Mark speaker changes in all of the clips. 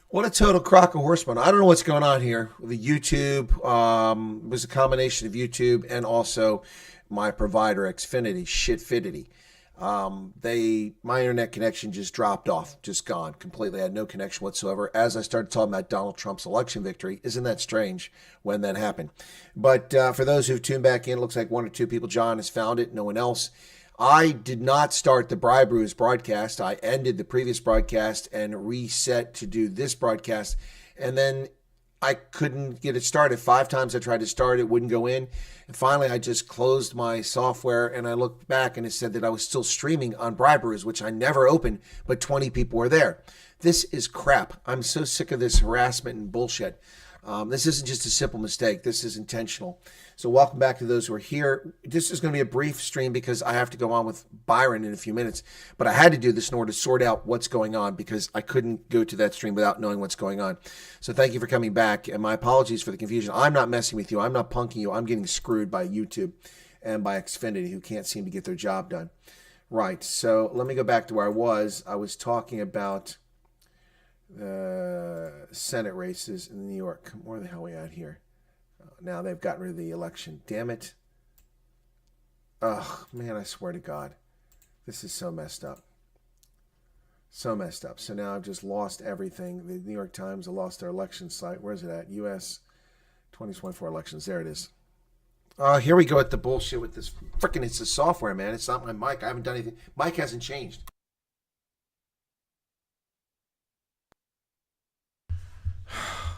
Speaker 1: What a total crock of horsemen. I don't know what's going on here. The YouTube was a combination of YouTube and also my provider, Xfinity, Shitfidity. My internet connection just dropped off, just gone completely. I had no connection whatsoever as I started talking about Donald Trump's election victory. Isn't that strange when that happened? But for those who've tuned back in, it looks like one or two people. John has found it, no one else. I did not start the Bribe Brews broadcast. I ended the previous broadcast and reset to do this broadcast. And then I couldn't get it started. 5 times I tried to start it, wouldn't go in. And finally, I just closed my software and I looked back and it said that I was still streaming on Bribe Brews, which I never opened, but 20 people were there. This is crap. I'm so sick of this harassment and bullshit. This isn't just a simple mistake. This is intentional. So welcome back to those who are here. This is going to be a brief stream because I have to go on with Byron in a few minutes. But I had to do this in order to sort out what's going on because I couldn't go to that stream without knowing what's going on. So thank you for coming back. And my apologies for the confusion. I'm not messing with you. I'm not punking you. I'm getting screwed by YouTube and by Xfinity, who can't seem to get their job done. Right. So let me go back to where I was. I was talking about Senate races in New York. Where the hell are we at here? Now they've gotten rid of the election. Damn it. Ugh, man, I swear to God. This is so messed up. So messed up. So now I've just lost everything. The New York Times, I lost their election site. Where's it at? U.S. 2024 elections. There it is. Here we go at the bullshit with this. Freaking, it's the software, man. It's not my mic. I haven't done anything. Mic hasn't changed.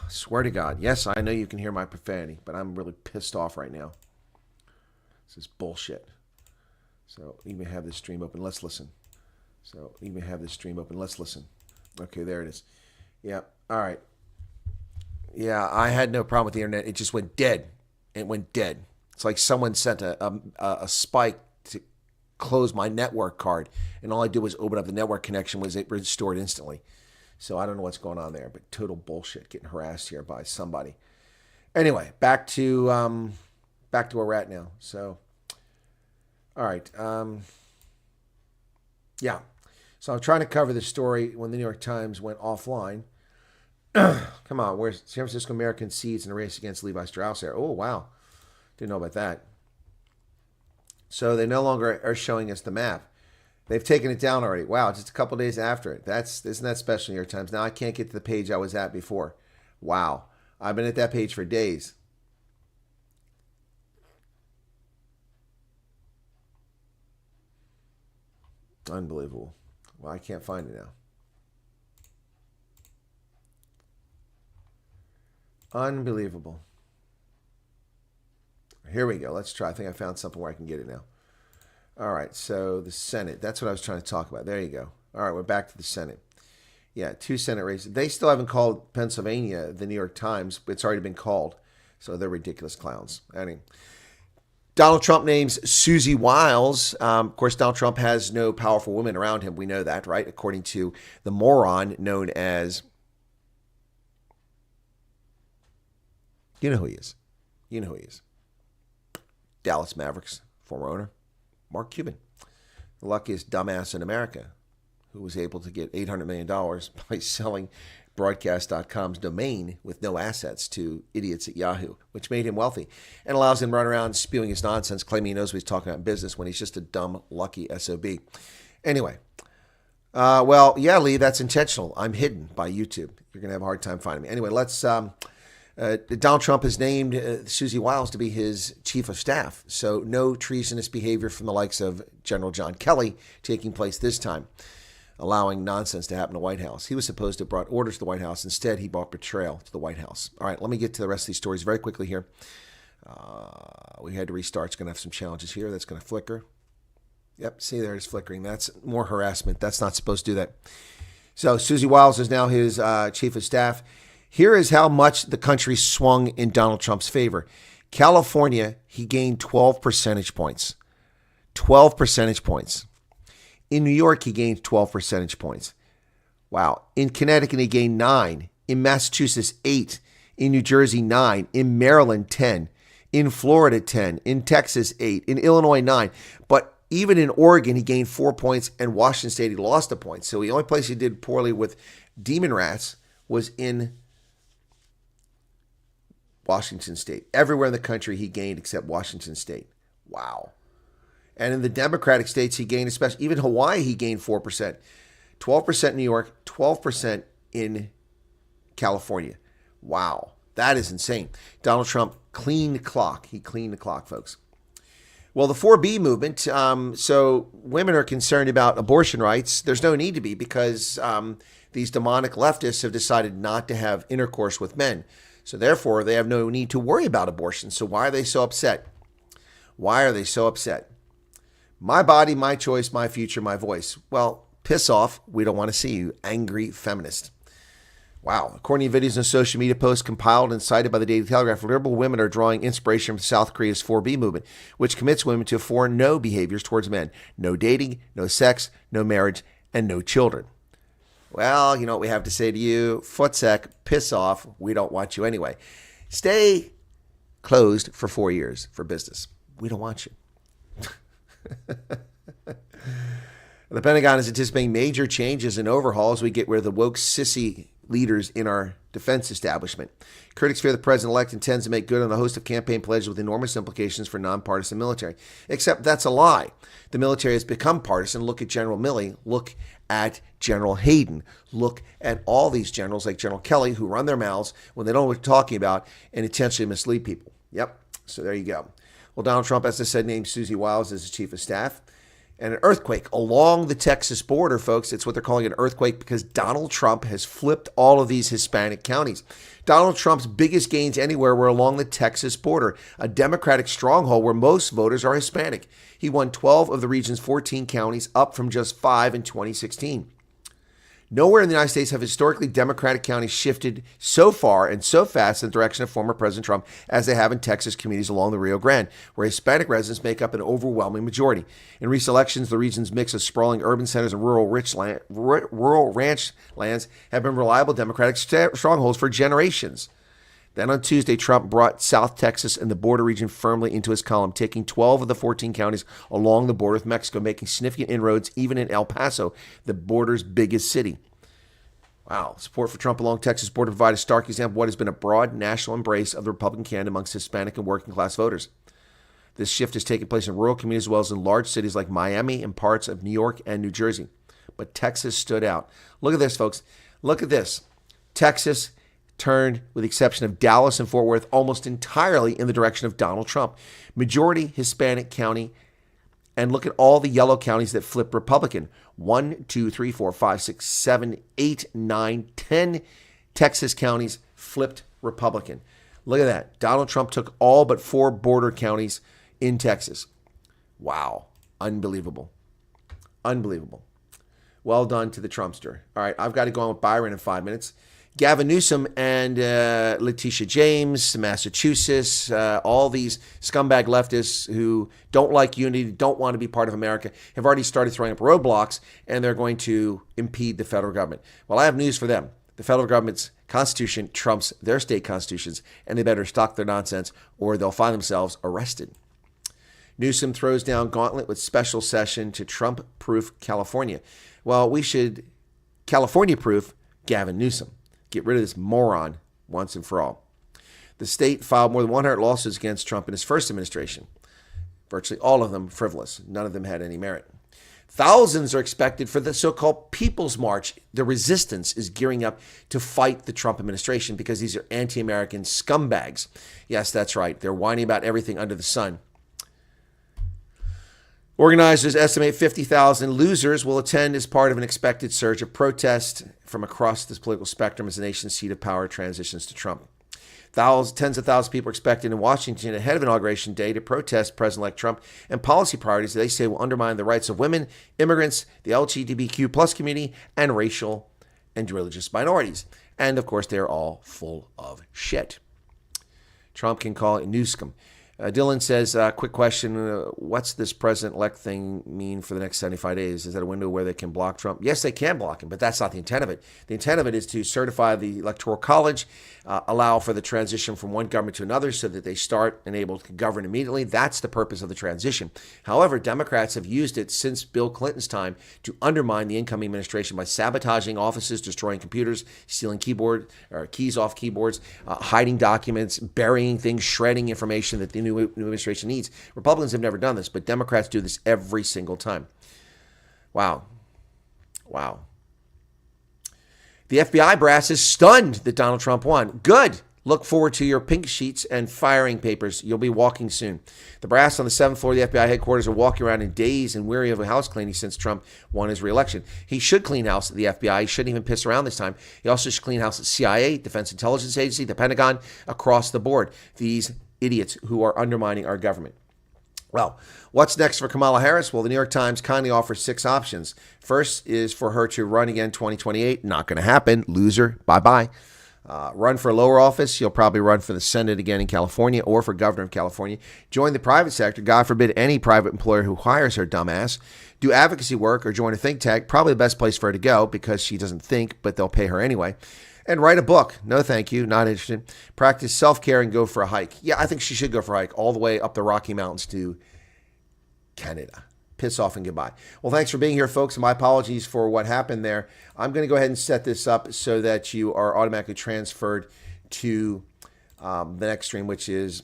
Speaker 1: Swear to God. Yes, I know you can hear my profanity, but I'm really pissed off right now. This is bullshit. So even have this stream open. Let's listen. Okay, there it is. Yeah. All right. Yeah, I had no problem with the internet. It just went dead. It went dead. It's like someone sent a spike to close my network card, and all I did was open up the network connection. It restored instantly. So I don't know what's going on there, but total bullshit, getting harassed here by somebody. Anyway, back to where we're at now. So, all right. Yeah. So I'm trying to cover the story when the New York Times went offline. Come on, where's San Francisco American seeds in a race against Levi Strauss there? Oh, wow. Didn't know about that. So they no longer are showing us the map. They've taken it down already. Wow, just a couple days after it. Isn't that special, New York Times? Now I can't get to the page I was at before. Wow. I've been at that page for days. Unbelievable. Well, I can't find it now. Unbelievable. Here we go. Let's try. I think I found something where I can get it now. All right, so the Senate. That's what I was trying to talk about. There you go. All right, we're back to the Senate. Yeah, 2 Senate races. They still haven't called Pennsylvania, the New York Times, but it's already been called. So they're ridiculous clowns. Anyway, Donald Trump names Susie Wiles. Of course, Donald Trump has no powerful women around him. We know that, right? According to the moron known as... You know who he is. Dallas Mavericks, former owner. Mark Cuban, the luckiest dumbass in America, who was able to get $800 million by selling broadcast.com's domain with no assets to idiots at Yahoo, which made him wealthy and allows him to run around spewing his nonsense, claiming he knows what he's talking about in business when he's just a dumb, lucky SOB. Anyway, well, yeah, Lee, that's intentional. I'm hidden by YouTube. You're going to have a hard time finding me. Anyway, let's... Donald Trump has named Susie Wiles to be his chief of staff. So no treasonous behavior from the likes of General John Kelly taking place this time, allowing nonsense to happen to the White House. He was supposed to have brought order to the White House. Instead, he brought betrayal to the White House. All right, let me get to the rest of these stories very quickly here. We had to restart. It's going to have some challenges here. That's going to flicker. Yep, see there it's flickering. That's more harassment. That's not supposed to do that. So Susie Wiles is now his chief of staff. Here is how much the country swung in Donald Trump's favor. California, he gained 12 percentage points. 12 percentage points. In New York, he gained 12 percentage points. Wow. In Connecticut, he gained 9. In Massachusetts, 8. In New Jersey, 9. In Maryland, 10. In Florida, 10. In Texas, 8. In Illinois, 9. But even in Oregon, he gained 4 points. And Washington State, he lost a point. So the only place he did poorly with demon rats was in Washington State. Everywhere in the country he gained except Washington State. Wow. And in the Democratic states he gained, especially even Hawaii, he gained 4%. 12% in New York, 12% in California. Wow. That is insane. Donald Trump cleaned the clock. He cleaned the clock, folks. Well, the 4B movement, so women are concerned about abortion rights. There's no need to be because these demonic leftists have decided not to have intercourse with men. So therefore, they have no need to worry about abortion. So why are they so upset? Why are they so upset? My body, my choice, my future, my voice. Well, piss off. We don't want to see you, angry feminist. Wow. According to videos and social media posts compiled and cited by the Daily Telegraph, liberal women are drawing inspiration from South Korea's 4B movement, which commits women to 4 no behaviors towards men. No dating, no sex, no marriage, and no children. Well, you know what we have to say to you? Footsec, piss off. We don't want you anyway. Stay closed for 4 years for business. We don't want you. The Pentagon is anticipating major changes and overhauls. We get rid of the woke sissy leaders in our defense establishment. Critics fear the president-elect intends to make good on a host of campaign pledges with enormous implications for nonpartisan military. Except that's a lie. The military has become partisan. Look at General Milley. Look at General Hayden. Look at all these generals like General Kelly who run their mouths when they don't know what they're talking about and intentionally mislead people. Yep. So there you go. Well, Donald Trump, as I said, named Susie Wiles as his chief of staff. And an earthquake along the Texas border, folks. It's what they're calling an earthquake because Donald Trump has flipped all of these Hispanic counties. Donald Trump's biggest gains anywhere were along the Texas border, a Democratic stronghold where most voters are Hispanic. He won 12 of the region's 14 counties, up from just 5 in 2016. Nowhere in the United States have historically Democratic counties shifted so far and so fast in the direction of former President Trump as they have in Texas communities along the Rio Grande, where Hispanic residents make up an overwhelming majority. In recent elections, the region's mix of sprawling urban centers and rural ranch lands have been reliable Democratic strongholds for generations. Then on Tuesday, Trump brought South Texas and the border region firmly into his column, taking 12 of the 14 counties along the border with Mexico, making significant inroads even in El Paso, the border's biggest city. Wow. Support for Trump along Texas border provide a stark example of what has been a broad national embrace of the Republican candidate amongst Hispanic and working class voters. This shift has taken place in rural communities as well as in large cities like Miami and parts of New York and New Jersey. But Texas stood out. Look at this, folks. Look at this. Texas turned, with the exception of Dallas and Fort Worth, almost entirely in the direction of Donald Trump. Majority Hispanic county. And look at all the yellow counties that flipped Republican. 1, 2, 3, 4, 5, 6, 7, 8, 9, 10 Texas counties flipped Republican. Look at that. Donald Trump took all but 4 border counties in Texas. Wow. Unbelievable. Unbelievable. Well done to the Trumpster. All right, I've got to go on with Byron in 5 minutes. Gavin Newsom and Letitia James, Massachusetts, all these scumbag leftists who don't like unity, don't want to be part of America, have already started throwing up roadblocks, and they're going to impede the federal government. Well, I have news for them. The federal government's constitution trumps their state constitutions, and they better stop their nonsense or they'll find themselves arrested. Newsom throws down gauntlet with special session to Trump-proof California. Well, we should California-proof Gavin Newsom. Get rid of this moron once and for all. The state filed more than 100 lawsuits against Trump in his first administration. Virtually all of them frivolous. None of them had any merit. Thousands are expected for the so-called People's March. The resistance is gearing up to fight the Trump administration because these are anti-American scumbags. Yes, that's right. They're whining about everything under the sun. Organizers estimate 50,000 losers will attend as part of an expected surge of protest from across this political spectrum as the nation's seat of power transitions to Trump. Tens of thousands of people are expected in Washington ahead of Inauguration Day to protest President-elect Trump and policy priorities that they say will undermine the rights of women, immigrants, the LGBTQ plus community, and racial and religious minorities. And, of course, they're all full of shit. Trump can call it Newsom. Dylan says, quick question. What's this president-elect thing mean for the next 75 days? Is that a window where they can block Trump? Yes, they can block him, but that's not the intent of it. The intent of it is to certify the Electoral College, allow for the transition from one government to another so that they start and able to govern immediately. That's the purpose of the transition. However, Democrats have used it since Bill Clinton's time to undermine the incoming administration by sabotaging offices, destroying computers, stealing keys off keyboards, hiding documents, burying things, shredding information that the new administration needs. Republicans have never done this, but Democrats do this every single time. Wow. The FBI brass is stunned that Donald Trump won. Good. Look forward to your pink sheets and firing papers. You'll be walking soon. The brass on the 7th floor of the FBI headquarters are walking around in daze and weary of a house cleaning since Trump won his reelection. He should clean house at the FBI. He shouldn't even piss around this time. He also should clean house at CIA, Defense Intelligence Agency, the Pentagon, across the board. These idiots who are undermining our government. Well, what's next for Kamala Harris? Well, the New York Times kindly offers 6 options. First is for her to run again 2028. Not going to happen. Loser. Bye-bye. Run for a lower office. She'll probably run for the Senate again in California or for governor of California. Join the private sector. God forbid any private employer who hires her dumbass. Do advocacy work or join a think tank. Probably the best place for her to go because she doesn't think, but they'll pay her anyway. And write a book. No, thank you. Not interested. Practice self-care and go for a hike. Yeah, I think she should go for a hike all the way up the Rocky Mountains to Canada. Piss off and goodbye. Well, thanks for being here, folks. My apologies for what happened there. I'm going to go ahead and set this up so that you are automatically transferred to the next stream, which is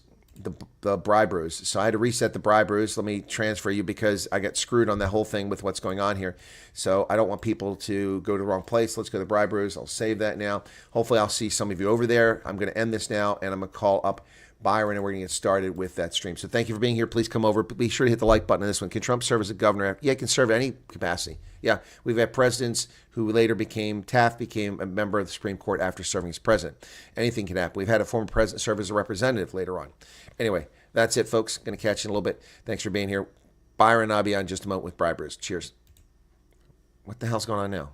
Speaker 1: the bribe brews. So I had to reset the bribe brews. Let me transfer you because I got screwed on the whole thing with what's going on here. So I don't want people to go to the wrong place. Let's go to the bribe brews. I'll save that now. Hopefully I'll see some of you over there. I'm going to end this now and I'm going to call up Byron and we're going to get started with that stream. So thank you for being here. Please come over. Be sure to hit the like button on this one. Can Trump serve as a governor? Yeah, he can serve at any capacity. Yeah, we've had presidents who later Taft became a member of the Supreme Court after serving as president. Anything can happen. We've had a former president serve as a representative later on. Anyway, that's it, folks. Going to catch you in a little bit. Thanks for being here. Byron and I'll be on just a moment with Bribers. Cheers. What the hell's going on now?